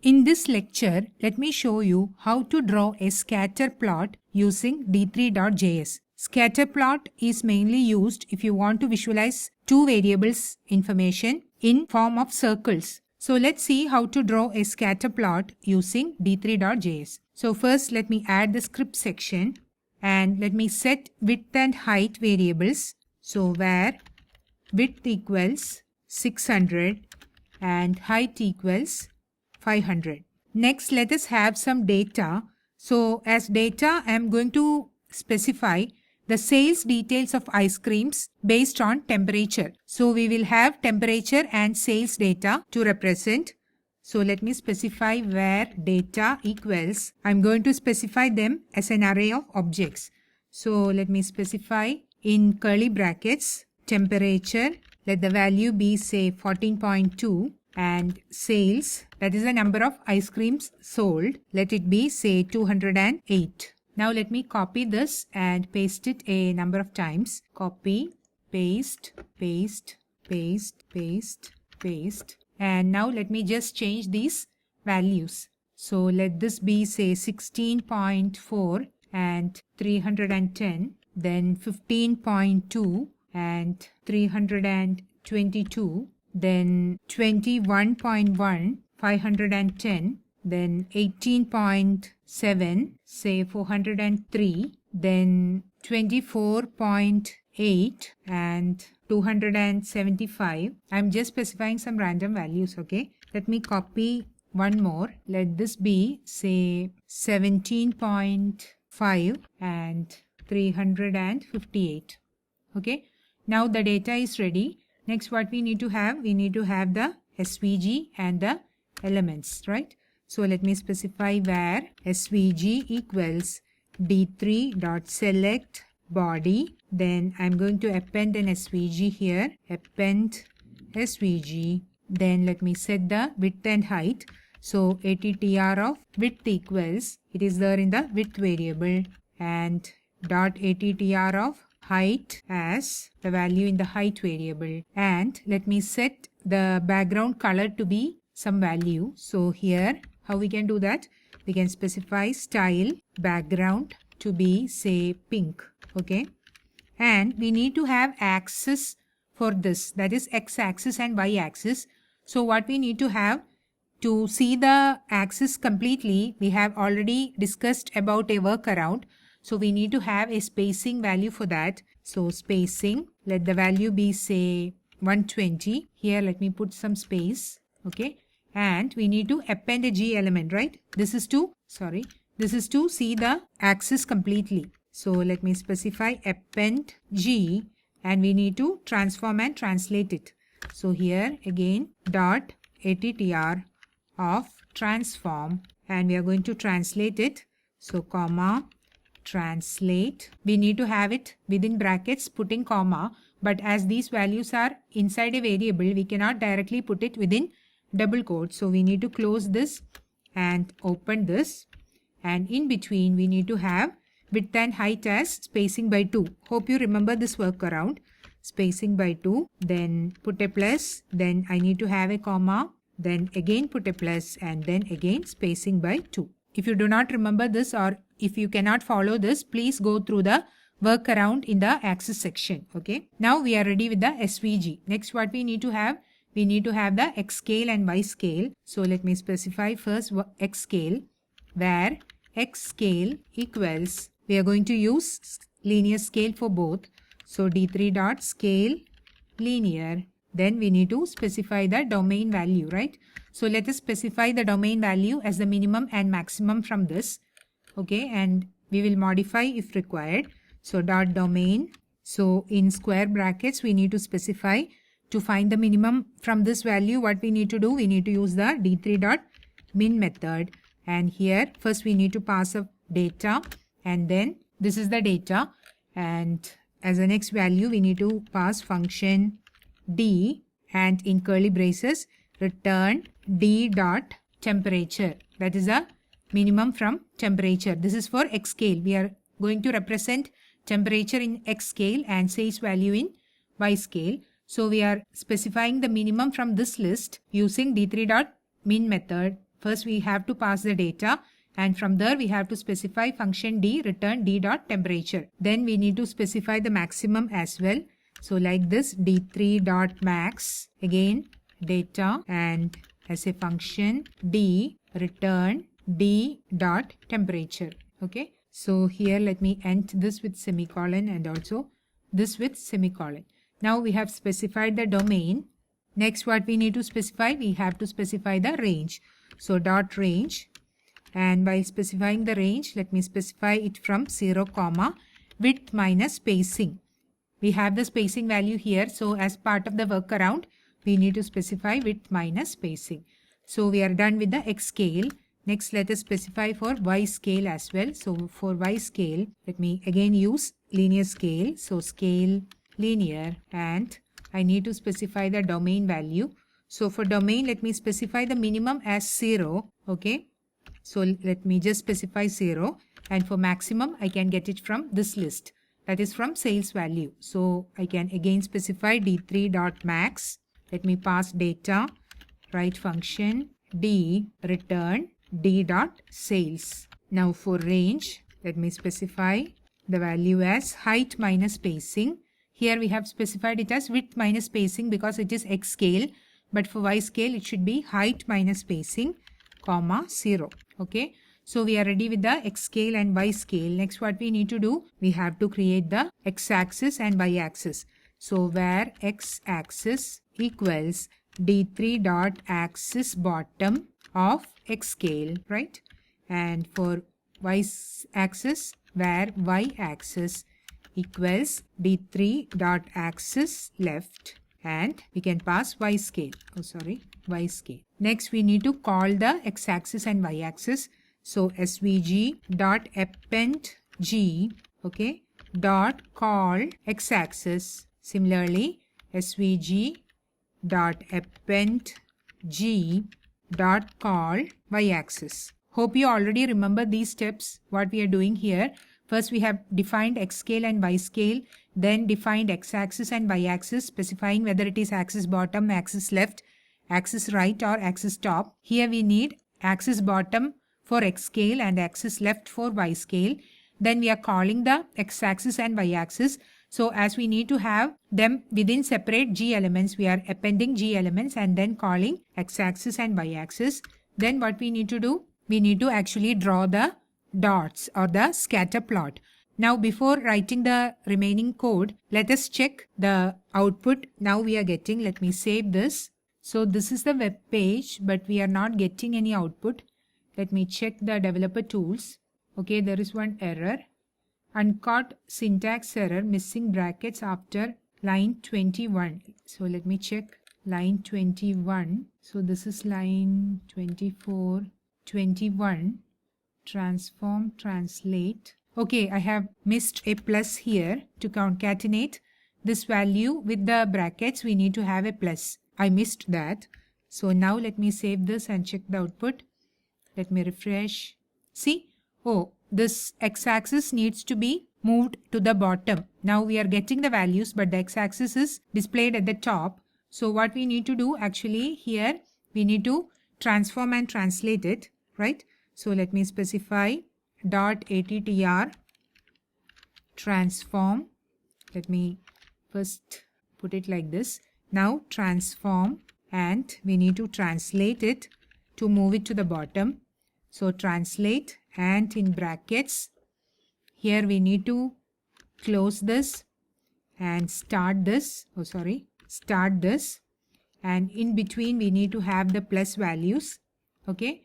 In this lecture, let me show you how to draw a scatter plot using d3.js. Scatter plot is mainly used if you want to visualize two variables information in form of circles. So let's see how to draw a scatter plot using d3.js. So first let me add the script section and let me set width and height variables. So where width equals 600 and height equals 500. Next, let us have some data. So as data, I am going to specify the sales details of ice creams based on temperature. So we will have temperature and sales data to represent. So let me specify where data equals. I'm going to specify them as an array of objects. So let me specify in curly brackets temperature. Let the value be say 14.2 and sales, that is the number of ice creams sold. Let it be say 208. Now let me copy this and paste it a number of times. Copy, paste, paste, paste, paste, paste. And now let me just change these values. So let this be say 16.4 and 310, then 15.2 and 322, then 21.1, 510, then 18.7, say 403, then 24.8 and 275. I'm just specifying some random values, okay? Let me copy one more. Let this be say 17.5 and 358. Okay, now the data is ready. Next, what we need to have the SVG and the elements, right? So let me specify where SVG equals d3.select body. Then I'm going to append an SVG here. Append SVG. Then let me set the width and height. So attr of width equals, it is there in the width variable, and dot attr of height as the value in the height variable. And let me set the background color to be some value. So here, how we can do that? We can specify style background to be say pink. Okay. And we need to have axis for this, that is x-axis and y-axis. So what we need to have to see the axis completely, we have already discussed about a workaround. So we need to have a spacing value for that. So spacing, let the value be say 120. Here let me put some space. Okay. And we need to append a G element, right? This is to see the axis completely. So let me specify append G and we need to transform and translate it. So here again dot attr of transform and we are going to translate it. So comma translate. We need to have it within brackets putting comma, but as these values are inside a variable, we cannot directly put it within double quotes. So we need to close this and open this, and in between we need to have width and height as spacing by 2. Hope you remember this workaround. Spacing by 2, then put a plus, then I need to have a comma, then again put a plus, and then again spacing by 2. If you do not remember this or if you cannot follow this, please go through the workaround in the axis section. Okay. Now we are ready with the SVG. Next, what we need to have? We need to have the X scale and Y scale. So let me specify first X scale, where X scale equals, we are going to use linear scale for both. So d3.scale linear. Then we need to specify the domain value, right? So let us specify the domain value as the minimum and maximum from this. Okay, and we will modify if required. So dot domain. So in square brackets, we need to specify to find the minimum from this value. What we need to do? We need to use the d3.min method. And here first we need to pass a data, and then this is the data. And as the next value, we need to pass function d, and in curly braces return d dot temperature. That is a minimum from temperature. This is for X scale. We are going to represent temperature in X scale and sales value in Y scale. So we are specifying the minimum from this list using d3.min method First we have to pass the data, and from there we have to specify function d return d dot temperature. Then we need to specify the maximum as well. So like this, d3 dot max, again data, and as a function d return d dot temperature. Okay, so here let me end this with semicolon and also this with semicolon. Now we have specified the domain. Next, what we need to specify, we have to specify the range. So dot range, and by specifying the range, let me specify it from 0 comma width minus spacing. We have the spacing value here, so as part of the workaround we need to specify width minus spacing. So we are done with the x scale. Next, let us specify for y scale as well. So for y scale, let me again use linear scale. So scale linear, and I need to specify the domain value. So for domain, let me specify the minimum as 0. Okay, so let me just specify 0, and for maximum I can get it from this list, that is from sales value. So I can again specify d3 dot max. Let me pass data, write function d return d dot sales. Now for range, let me specify the value as height minus spacing. Here we have specified it as width minus spacing because it is x scale, but for y scale it should be height minus spacing, comma 0. Okay, so we are ready with the x scale and y scale. Next, what we need to do, we have to create the x axis and y axis. So where x axis equals d3 dot axis bottom of x scale, right? And for y axis, where y axis equals d3 dot axis left, and we can pass y scale. Y scale. Next, we need to call the x axis and y axis. So svg dot append g, okay, dot call x axis. Similarly, svg dot append g dot call y axis. Hope you already remember these steps, what we are doing here. First, we have defined x scale and y scale, then defined x axis and y axis, specifying whether it is axis bottom, axis left, axis right, or axis top. Here we need axis bottom for x scale and axis left for y scale. Then we are calling the x axis and y axis. So as we need to have them within separate g elements, we are appending g elements and then calling x axis and y axis. Then what we need to do, we need to actually draw the dots or the scatter plot. Now before writing the remaining code, let us check the output. Now we are getting, let me save this. So this is the web page, but we are not getting any output. Let me check the developer tools. Okay, there is one error. Uncaught syntax error, missing brackets after line 21. So let me check line 21. So this is line 24, 21. Transform, translate. Okay, I have missed a plus here. To concatenate this value with the brackets, we need to have a plus. I missed that. So now let me save this and check the output. Let me refresh. See? Oh, this x-axis needs to be moved to the bottom. Now we are getting the values, but the x-axis is displayed at the top. So what we need to do, actually here we need to transform and translate it, right? So let me specify dot attr transform. Let me first put it like this. Now transform, and we need to translate it to move it to the bottom. So translate, and in brackets here we need to close this and start this. Start this, and in between we need to have the plus values. Okay.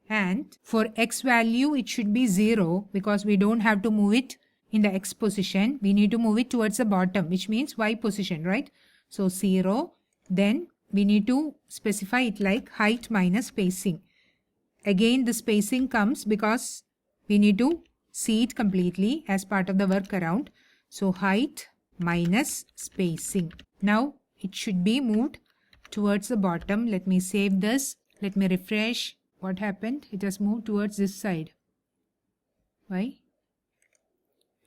And for x value, it should be 0 because we don't have to move it in the x position. We need to move it towards the bottom, which means y position, right? So 0. Then we need to specify it like height minus spacing. Again, the spacing comes because we need to see it completely as part of the workaround. So height minus spacing. Now it should be moved towards the bottom. Let me save this. Let me refresh. What happened? It has moved towards this side. Why?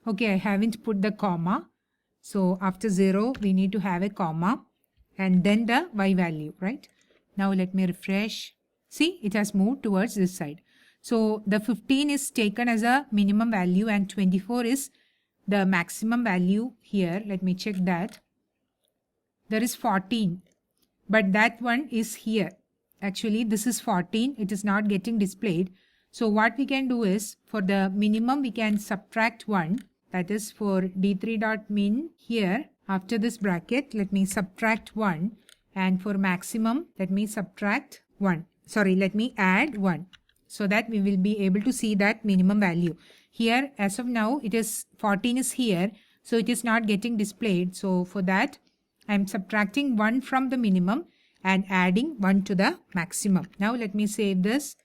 Okay, I haven't put the comma. So after 0, we need to have a comma and then the y value, right? Now let me refresh. See, it has moved towards this side. So the 15 is taken as a minimum value and 24 is the maximum value here. Let me check that. There is 14, but that one is here. Actually, this is 14. It is not getting displayed. So what we can do is, for the minimum, we can subtract 1. That is for d3.min here. After this bracket, let me subtract 1. And for maximum, let me subtract 1. Sorry, let me add 1. So that we will be able to see that minimum value. Here, as of now, it is 14 is here. So it is not getting displayed. So for that, I am subtracting 1 from the minimum and adding 1 to the maximum. Now let me save this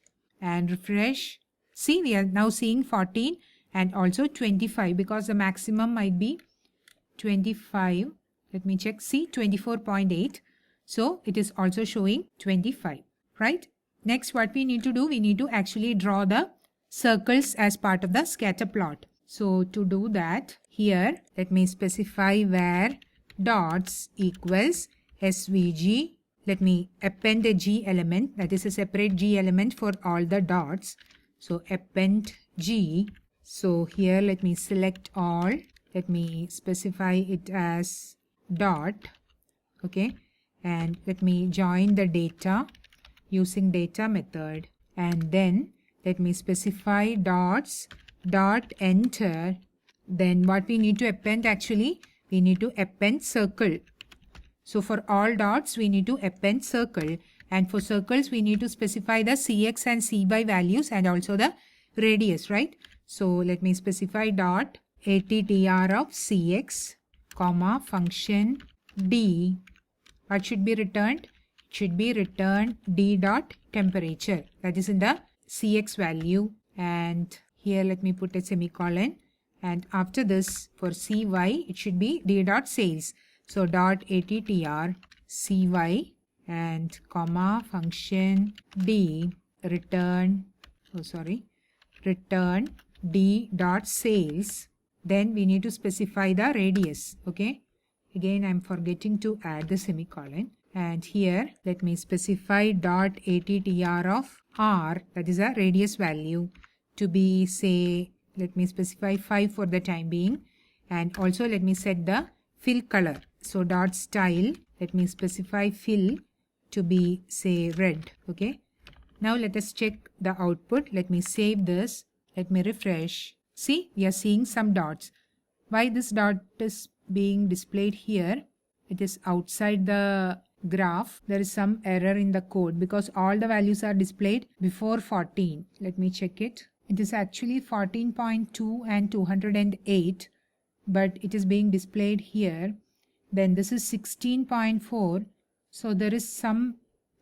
and refresh. See, we are now seeing 14 and also 25 because the maximum might be 25. Let me check. See, 24.8. So it is also showing 25, right? Next, what we need to do, we need to actually draw the circles as part of the scatter plot. So to do that, here, let me specify where dots equals SVG. Let me append a G element, that is a separate G element for all the dots. So append G. So here let me select all. Let me specify it as dot. Okay. And let me join the data using data method. And then let me specify dots dot enter. Then what we need to append actually, we need to append circle. So for all dots, we need to append circle. And for circles, we need to specify the Cx and Cy values and also the radius, right? So let me specify dot attr of Cx, comma, function d. What should be returned? It should be returned d dot temperature. That is in the Cx value. And here let me put a semicolon. And after this, for Cy, it should be d dot sales. So dot attr Cy and comma function d return d dot sales. Then we need to specify the radius. Okay. Again, I'm forgetting to add the semicolon. And here, let me specify dot attr of r, that is a radius value, to be, say, let me specify 5 for the time being. And also let me set the fill color. So dot style, let me specify fill to be, say, red. Okay. Now let us check the output. Let me save this. Let me refresh. See, we are seeing some dots. Why this dot is being displayed here? It is outside the graph. There is some error in the code because all the values are displayed before 14. Let me check it. It is actually 14.2 and 208, but it is being displayed here. Then this is 16.4. So there is some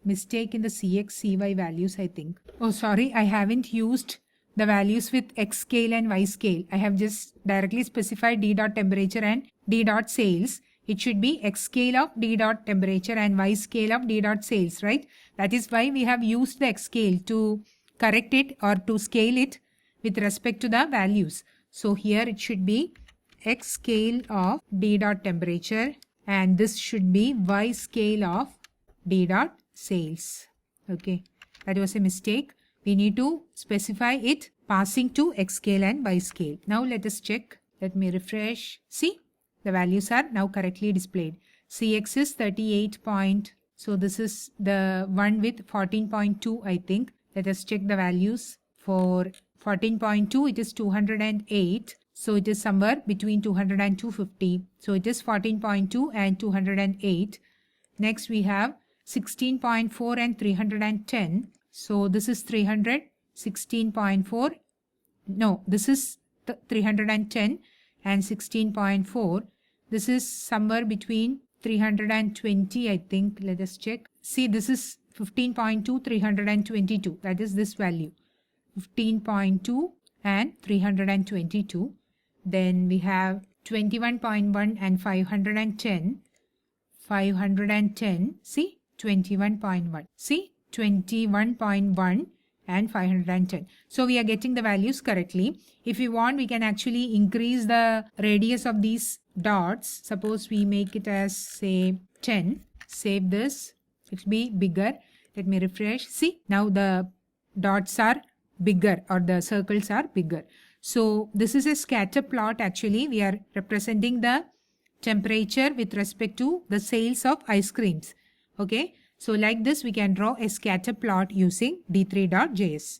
mistake in the Cx, Cy values, I think. Oh, sorry, I haven't used the values with X scale and Y scale. I have just directly specified d dot temperature and d dot sales. It should be X scale of d dot temperature and Y scale of d dot sales, right? That is why we have used the X scale to correct it or to scale it with respect to the values. So here it should be X scale of d dot temperature and this should be Y scale of d dot sales. Okay, that was a mistake. We need to specify it passing to X scale and Y scale. Now let us check. Let me refresh. See, the values are now correctly displayed. Cx is 38 point. So this is the one with 14.2, I think. Let us check the values. For 14.2, it is 208. So it is somewhere between 200 and 250. So it is 14.2 and 208. Next we have 16.4 and 310. So this is 300, 16.4. No, this is 310 and 16.4. This is somewhere between 320, I think. Let us check. See, this is 15.2, 322. That is this value. 15.2 and 322. Then we have 21.1 and 510. 510. See, 21.1. See, 21.1 and 510. So we are getting the values correctly. If we want, we can actually increase the radius of these dots. Suppose we make it as, say, 10. Save this. It will be bigger. Let me refresh. See, now the dots are bigger or the circles are bigger. So this is a scatter plot. Actually, we are representing the temperature with respect to the sales of ice creams. Okay. So like this, we can draw a scatter plot using d3.js.